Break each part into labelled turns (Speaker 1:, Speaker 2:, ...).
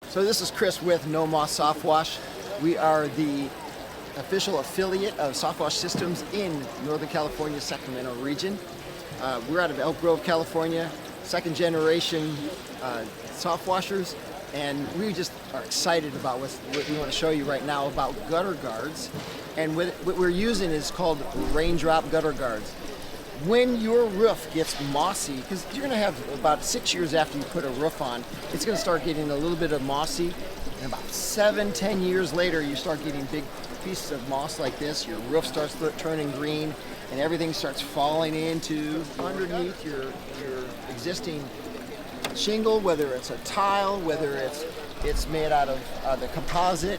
Speaker 1: So this is Chris with No Moss SoftWash. We are the official affiliate of SoftWash Systems in Northern California, Sacramento region. We're out of Elk Grove, California, second generation soft washers, and we just are excited about what we want to show you right now about gutter guards. And what we're using is called Raindrop gutter guards. When your roof gets mossy, because you're going to have about 6 years after you put a roof on, it's going to start getting a little bit of mossy. And about 7-10 years later, you start getting big pieces of moss like this. Your roof starts turning green, and everything starts falling into underneath your existing shingle, whether it's a tile, whether it's made out of the composite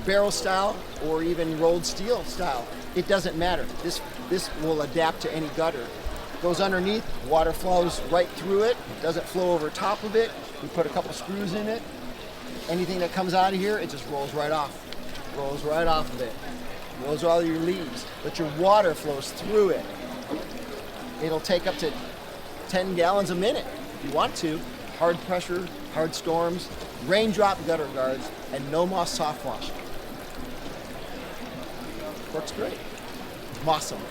Speaker 1: barrel style or even rolled steel style. It doesn't matter. This will adapt to any gutter. Goes underneath, water flows right through it. It doesn't flow over top of it. We put a couple screws in it. Anything that comes out of here, it just rolls right off. Rolls right off of it. Rolls all your leaves. But your water flows through it. It'll take up to 10 gallons a minute if you want to. Hard pressure, hard storms, Raindrop gutter guards, and No Moss SoftWash. Works great. Awesome.